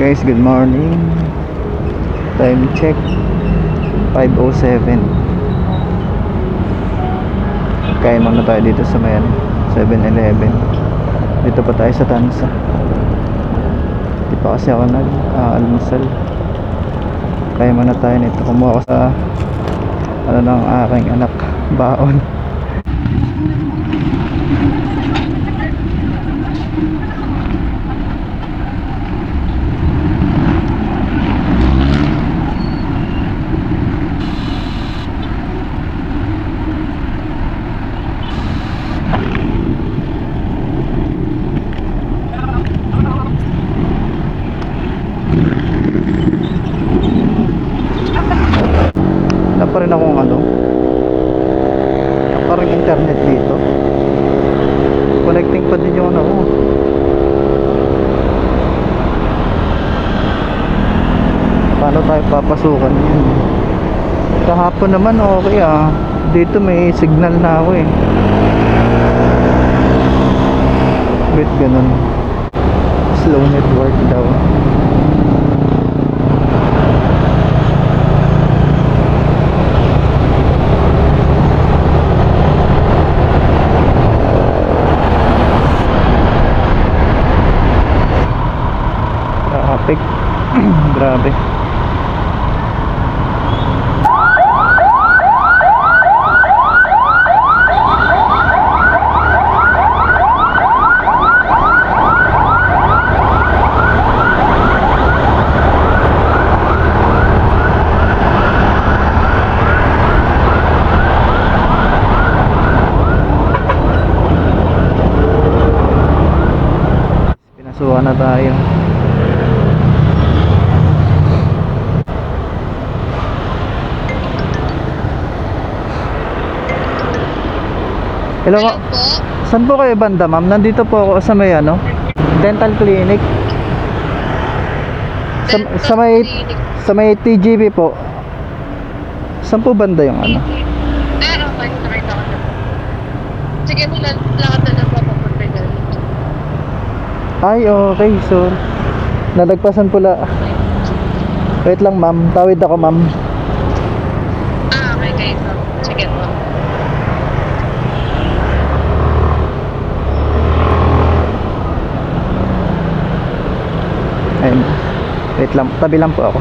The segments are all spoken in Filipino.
Guys, good morning. Time check 5:07. Kain muna tayo dito sa may 7-Eleven. Dito pa tayo sa Tansa. Di pa kasi ako nag-almusal. Kain muna tayo nito. Kumuha ko sa ng aking anak, baon. Wala pa rin akong wala pa rin internet dito. Connecting pa din yung paano tayo papasukan yun? Kahapon naman okay dito may signal na ako bit ganun, slow network daw. Traffic. Grabe. Pinasuhan na tayo. Hello po. Saan po kayo banda, ma'am? Nandito po ako sa may dental clinic. Sa may TGV po. Saan po banda yung Okay, nakita ko na. Sige, lakad na lang po papunta dyan. Ay, okay. So, nalagpasan pula. Wait lang, ma'am. Tawid ako, ma'am. Okay, kayo po. Sige po. Ayun. Wait lang. Tabi lang po ako.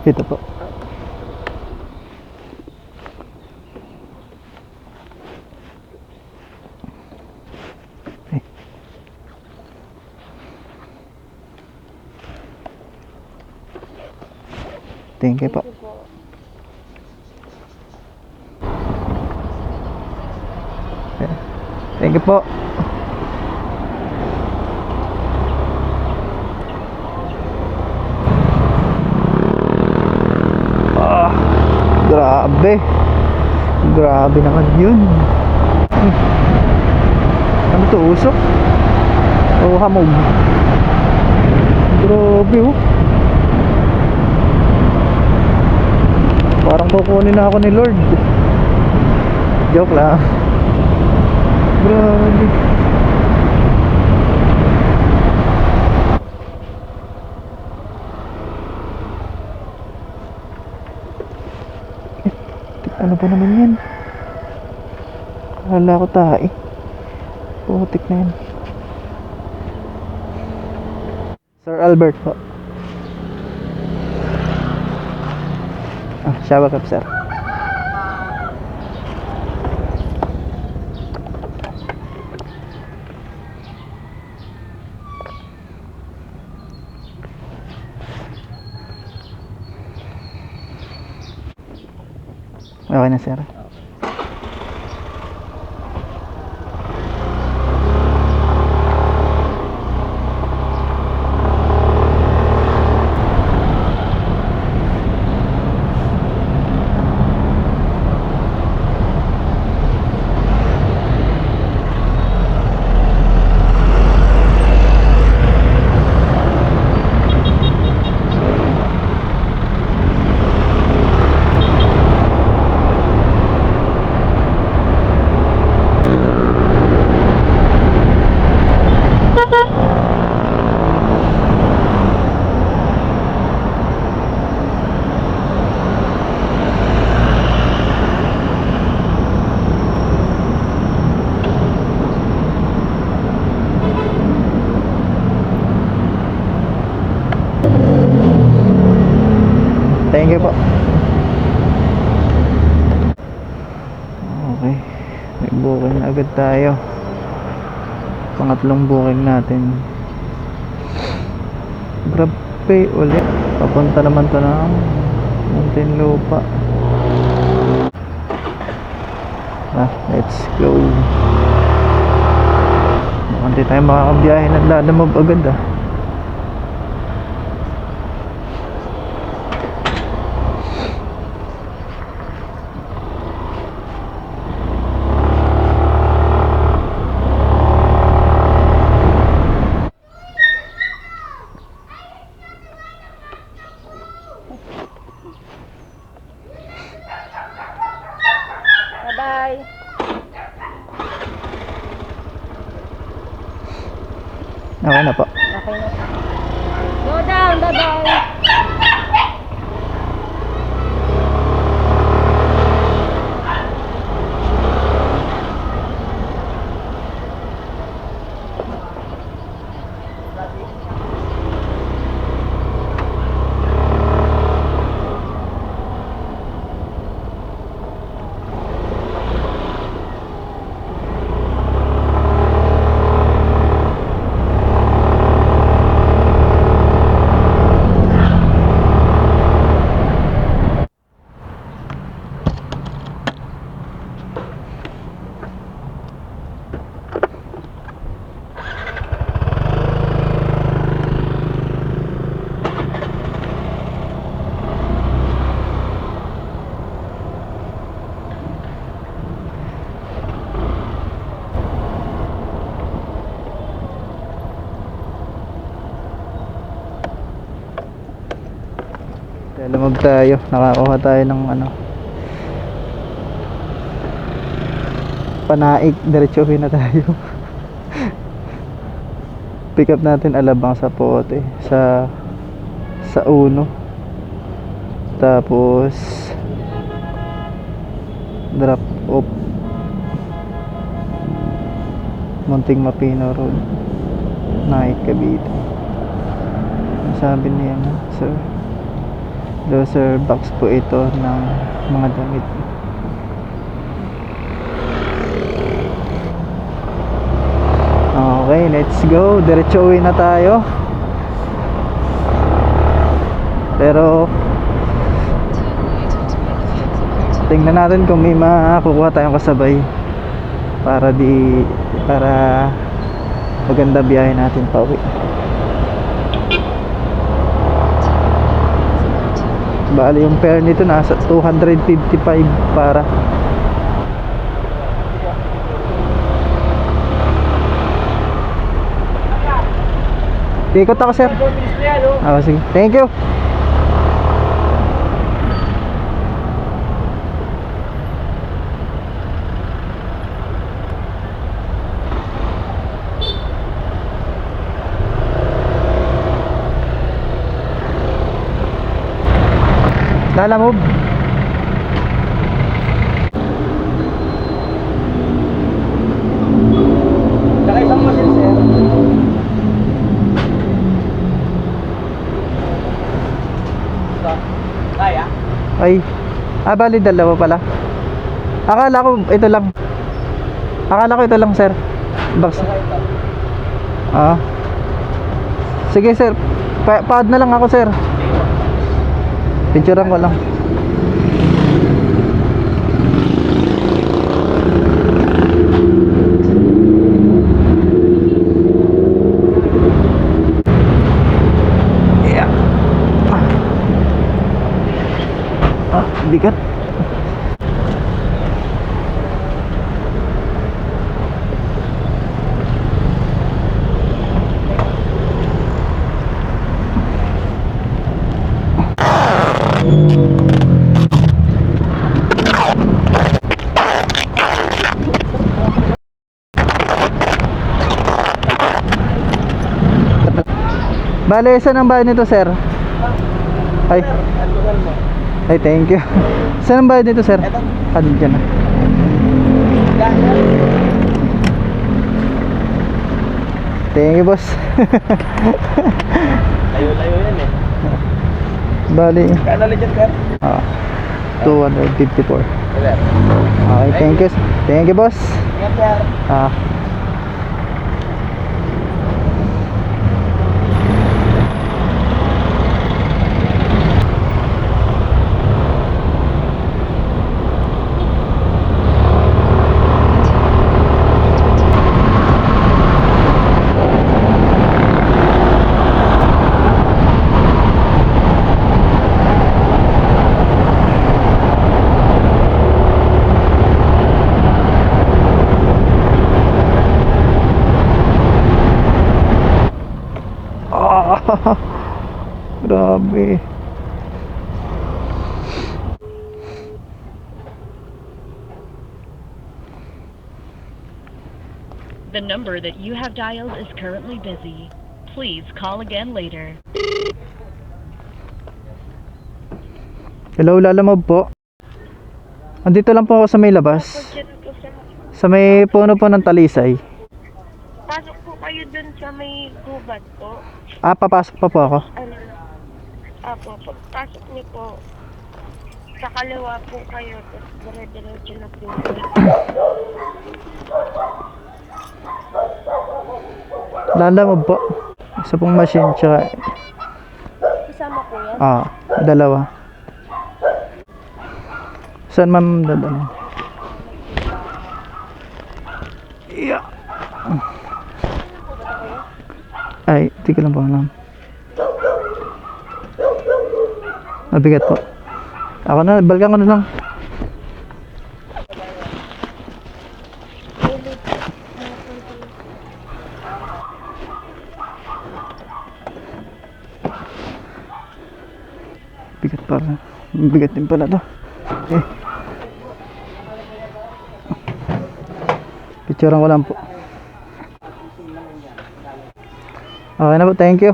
Dito po. Okay. Thank you po. Okay. Thank you po. Grabe naman yun. Ano to, usok? O hamog? Grabe parang kukunin na ako ni Lord. Joke lang. Grabe. Ano ba naman yan? Akala ko tae. Putik na yan. Sir Albert po. Shower cap, sir. Okay na, sir. Thank you po. Okay. May booking na agad tayo. Pangatlong booking natin. Grab pay ulit. Papunta naman to ng Muntinlupa. Let's go. Hindi tayo makakabiyahe ng Lalamove agad Bye-bye. Okay na po. Okay na. Go down. Bye-bye. Lalamove tayo. Nakakuha tayo ng Panaik. Diretsuhin na tayo. Pick up natin Alabang sa Pote. Sa Uno. Tapos drop off Munting Mapino Road, Naik, Cavite. Ang sabi niya, sir, loser box po ito ng mga damit. Okay, let's go. Diretso uwi na tayo. Pero tingnan natin kung may makukuha tayong kasabay para maganda biyahe natin pauwi. Bali yung fare nito nasa 255 para. Ikot ako, sir. Sige. Thank you. Lalamove. Saka isang machine, sir. Kaya? Ay, bali dalawa pala. Akala ko ito lang. Akala ko ito lang, sir. Box. Ah. Sige, sir. Pa-add na lang ako, sir. Picturean ko lang. Yeah. Bigat. Bale, saan ang bayad nito, sir? Ay, Antugal mo. ay, thank you. Saan ang bayad nito, sir? Eto. Dyan na. Thank you, boss. Layo-layo yan eh. Bali, Kano legit sir? 254. Sir. Okay, thank you. Thank you, boss. Ingat sir. Ah. Grabe. The number that you have dialed is currently busy. Please call again later. Hello, Lalamove po. Andito lang po ako sa may labas. Diyan po sa... Sa may puno po ng talisay. Pasok po kayo dun sa may gubat po. Papasok pa po ako. Ano? Apo, pagpasok niyo po. Sa kaliwa po kayo. Tapos dire-diretso na po. Lalamove po. Isa pong machine tsaka Kasama po yan? dalawa. Saan ma'am dadalhin? Yeah. Ay, di ko lang po alam. Mabigat po. Ako na, balikan ko na lang. Bigat para. Bigat din pala to. Okay. Picturean ko lang po. Okay na po, thank you.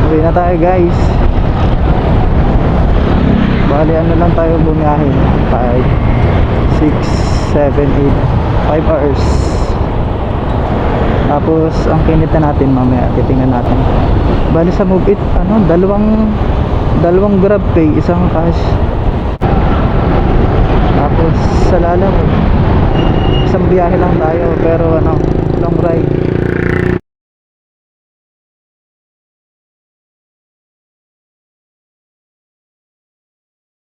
Uwi na tayo, guys. Bali ano lang tayo bumiyahin, 5, 6, 7, 8, 5 hours. Tapos ang kinit na natin mamaya, titingnan natin. Bali sa Move It, dalawang grab pay, isang cash. Tapos sa Lalamove, isang biyahe lang tayo pero long ride.